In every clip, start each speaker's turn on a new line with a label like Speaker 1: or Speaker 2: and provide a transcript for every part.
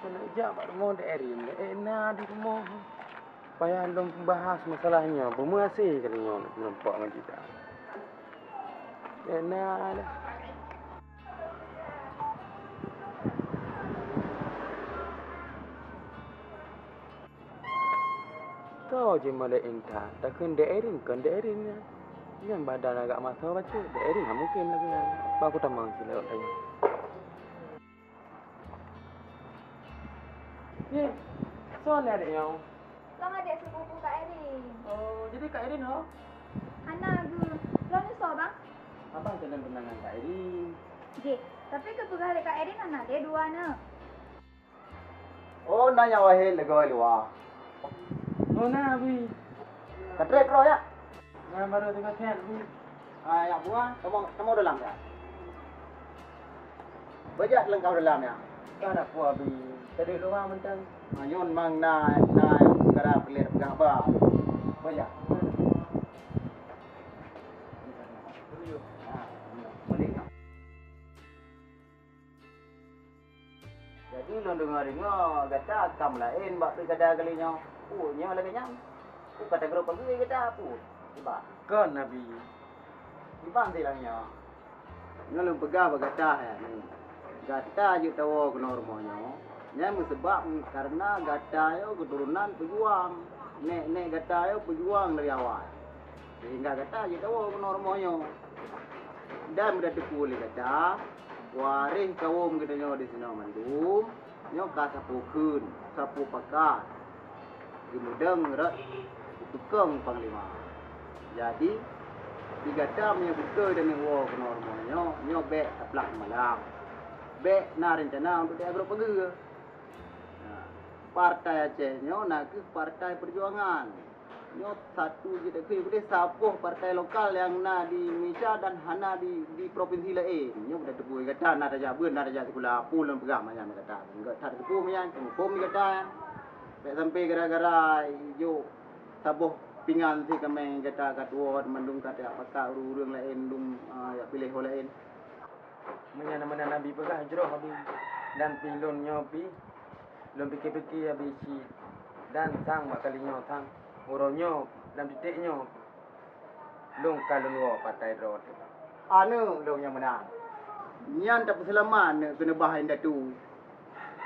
Speaker 1: Nak jak Pak rumah dek Erin. Dek enak di rumah. Payah belum bahas masalahnya. Bermasih katanya nak nampak dengan kita. Enak dah. Tahu je malah entah. Takkan dek Erin kan dek Erin ya. Yang badan agak masalah baca. Dek Erin lah mungkin lagi kan. Aku tamang sih lewat tanya. Ye, soal adik yang.
Speaker 2: Long adik sepupu Kak Erin.
Speaker 1: Oh, jadi Kak Erin ho?
Speaker 2: Anak aku. Long ni so bang?
Speaker 1: Abang jangan benangan Kak Erin.
Speaker 2: Je, tapi kepegali Kak Erin anak dia dua na.
Speaker 3: Oh, nanya wahai lega luar.
Speaker 1: Oh, nah, Abi.
Speaker 3: Katrek kau ya?
Speaker 1: Nah, baru tengah sehat, Abi.
Speaker 3: Ya bunga, kamu dalam ya? Bajak lengkap dalam ya?
Speaker 1: Kau nak puas, Abi. Tadi luar mentang.
Speaker 3: Ayun mang na negara pelir pegang apa? Bajak. Jadi lo dengar kata kam lain bak kada kalinya. Nya lagi nyam. Kata grup pergi kita apa? Tiba.
Speaker 1: Kau, Nabi.
Speaker 3: Tiba silangnya. Ngalung pegang kata ya. Gata je tahu kena rumahnya. Nya sebab karena gata yo keturunan pejuang. Nek gata yo pejuang dari awal. Sehingga gata je tahu kena rumahnya. Dan mudah tepu oleh gata. Waris kaum kita nyo di sini mandum. Nyo ka sapu kun, sapu pakat. Kemudian rak tukang panglima. Jadi tiga tam yang betul dan yang wow kena rumahnya. Nyo bek aplak malam. Bek na rencana untuk dia grup pergi. Partai Aceh nyo nak ke partai perjuangan. Nyo satu je tak boleh sapuh partai lokal yang na di Malaysia dan hana di provinsi lain. Nyo dah tepu kata na raja bun na raja sekolah pulang pegang macam kata. Enggak tak tepu macam pom kata. Baik sampai gara-gara hijau sabuh pingan si kami kata katua mendung kata apakah urang lain dum ya pilih lain.
Speaker 1: Mana Nabi pegah jeroh Abi. Dan pilon nyopi. Lom pikir-pikir habis si dan sang mak kalinya sang uronyo dan titiknya long kalon wo patai road.
Speaker 3: Anu long yang menang. Nyan tak perselaman kena bahan datu.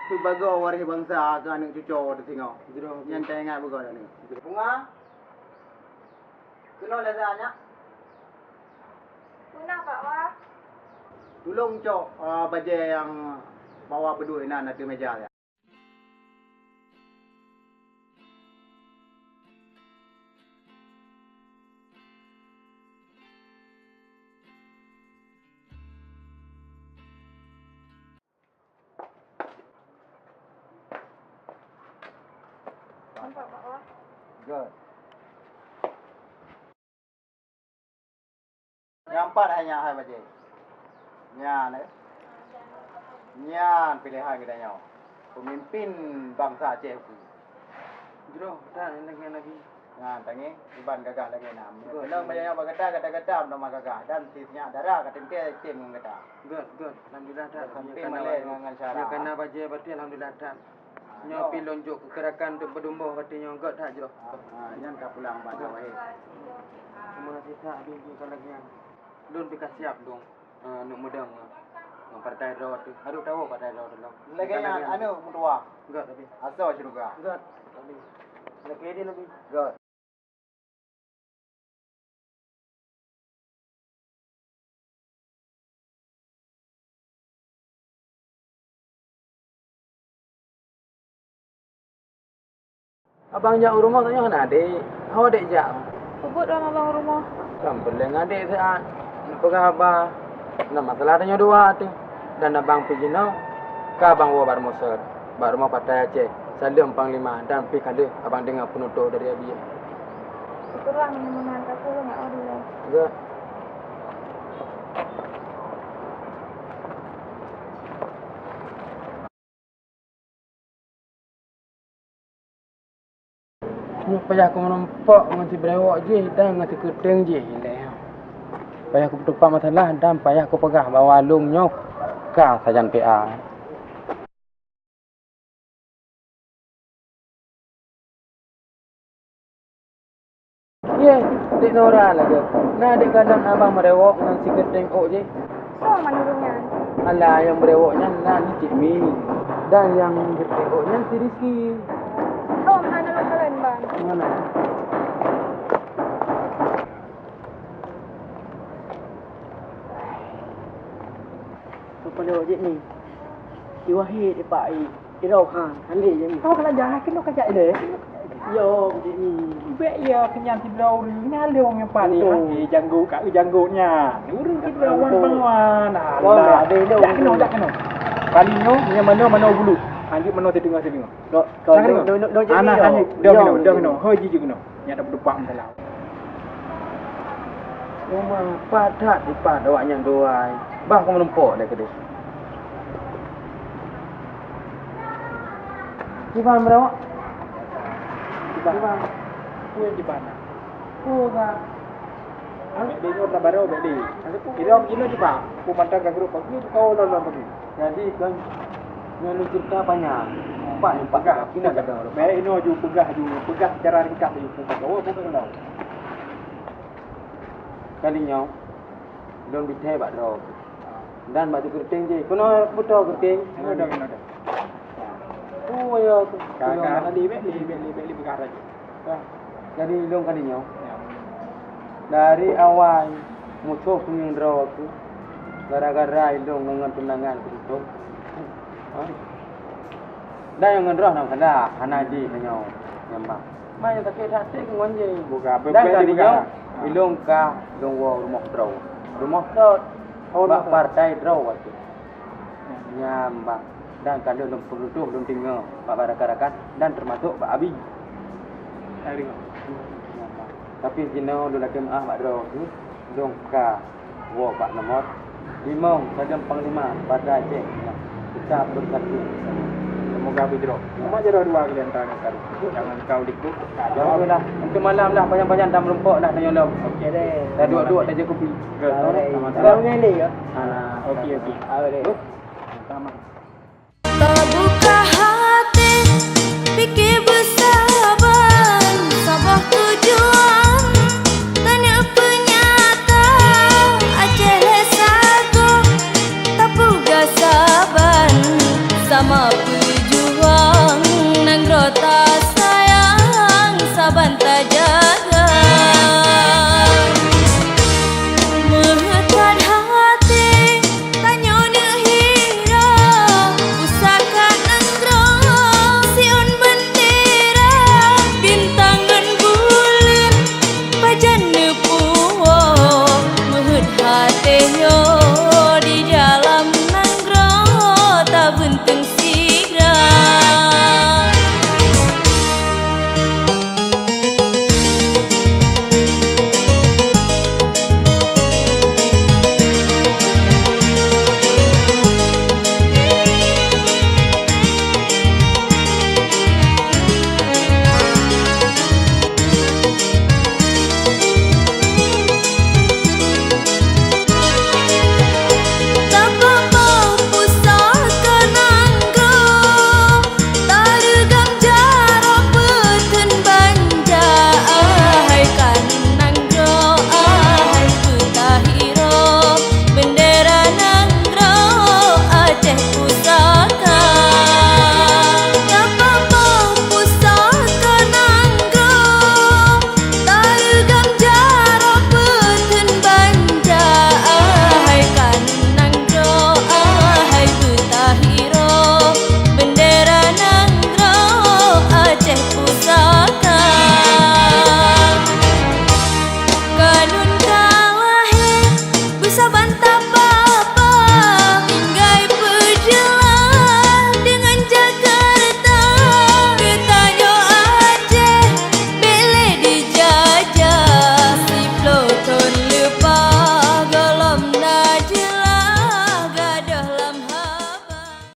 Speaker 3: Sebagai waris bangsa ke anak cucu di sini. Nyan tak ingat betul ni. Bunga. Kena lazanya.
Speaker 2: Guna Pak Wah.
Speaker 3: Tolong cok baje yang bawa berdua nak di meja ya.
Speaker 2: Nampak Pak Wah.
Speaker 3: Good. Nyampat hanya hai baje. Nyan Nyan pilihan kita nyaw. Pemimpin bangsa Aceh.
Speaker 1: Jeroh dan lagi.
Speaker 3: Ngan tangi iban gagah lagi nam. Belum banyak kata-kata nama gagah dan sisnya darah katingke tim kata.
Speaker 1: Good. Alhamdulillah dah.
Speaker 3: Sampai malai dengan cara.
Speaker 1: Ya kena baje berarti alhamdulillah dah. Nyo pi lonjok kekerakan untuk berdumbuh berarti nyo god dah jeroh.
Speaker 3: Nyan ka pulang banyak wae.
Speaker 1: Terima kasih tak bingi kalau lagi yang lun pi siap dong. Nuk mudang. Ng partai rawat tu. Harus tahu partai rawat tu.
Speaker 3: Lagi yang anu mutua.
Speaker 1: God tapi.
Speaker 3: Asal juga.
Speaker 1: God. Tapi. Lagi dia lebih.
Speaker 3: God.
Speaker 1: Abang jak rumah tanya nak adik. Hawa adik jak.
Speaker 2: Sebut dalam abang rumah.
Speaker 1: Kan boleh ngadik saat. Nak pegah abah. Nak masalah tanya dua tu. Dan abang pergi no. Ka abang wa bar Mosor. Bar rumah partai Aceh. Salim panglima dan pi kali abang dengar penutup dari abi.
Speaker 2: Syukurlah menemukan aku nak adu lah.
Speaker 1: Enggak. Ni payah aku nampak nganti berewak je dan nganti kuteng je leh. Payah aku bertumpah masalah dan payah aku pegah bawa lung nyok ka sajan PA. je, dek Nora lah je. Nah, dek kadang abang merewok dengan si Keting ok je.
Speaker 2: So, mana runyan?
Speaker 1: Alah, yang merewoknya nah ni Cik Mi. Dan yang Keting oknya si Rizky.
Speaker 2: Oh, mana lo kalian bang?
Speaker 1: Mana?
Speaker 4: Apa dia je ni? Iwahid Pak Irohan Hali je ni.
Speaker 5: Kau kalau jangan kena kajak dia.
Speaker 4: Yo je ni.
Speaker 5: Baik ya kenyang ti blau ni ngale wong yang pani. Janggu kat janggutnya. Urung kita lawan pawan. Alah. Tak kena. Palinyo yang mana bulu. Anjuk mana terdengar.
Speaker 4: Kau no je ni.
Speaker 5: Anak dah kena. Haji je kena. Yang dah berdepak mentelau.
Speaker 1: Rumah padat di pad awaknya doai. Bah kau menumpuk dah kedai. Iban berawak?
Speaker 5: Iban. Kue di mana?
Speaker 1: Oh, dah.
Speaker 5: Dia ni orang baru beli. Dia orang gila juga. Aku mantap kan grup pagi kau dah pergi.
Speaker 1: Jadi kan yang lu cerita banyak. Pak yang
Speaker 5: Pegah,
Speaker 1: kita kata.
Speaker 5: baik ini ju pegah cara ringkas ju pegah. Oh, bukan tahu.
Speaker 1: Kalinya don bithe bak ro. Dan baju kerting je. Kono puto kerting.
Speaker 5: Ada.
Speaker 1: Oh ya.
Speaker 5: Kakak tadi beli pegah aja.
Speaker 1: Jadi long kalinya. Dari awal musuh punya ro aku. Gara-gara ilong dengan tunangan itu. Dah yang ngerah nak kada hanaji kanyo nyambang. Mai tak kira tak ngon je.
Speaker 5: Buka
Speaker 1: Dan kalinya ilong ka dong wo rumah draw. Rumah draw bak partai draw waktu. Nyambang. Dan kalau dong perutuh dong tinggal bak barakan dan termasuk bak abi.
Speaker 5: Hari.
Speaker 1: Tapi jino dong lakem bak draw tu dong ka wo bak nomor 5 sajam panglima pada Aceh. Kita bersatu.
Speaker 5: Semoga bidro. Cuma jero dua kalian tangan kali. Jangan kau likut.
Speaker 1: Jangan dah. Untuk malam dah banyak-banyak dah melumpuk dah tanya lo.
Speaker 4: Okey deh.
Speaker 1: Dah dua-dua dah je kopi.
Speaker 4: Kau ni ya.
Speaker 5: Okey.
Speaker 4: Ada.
Speaker 5: Sama.
Speaker 6: Terbuka hati, fikir bersabar, sabar tujuan, tanya penyata, Aceh lesago, tak puga saban, sama pejuang, nang rota sayang, saban tak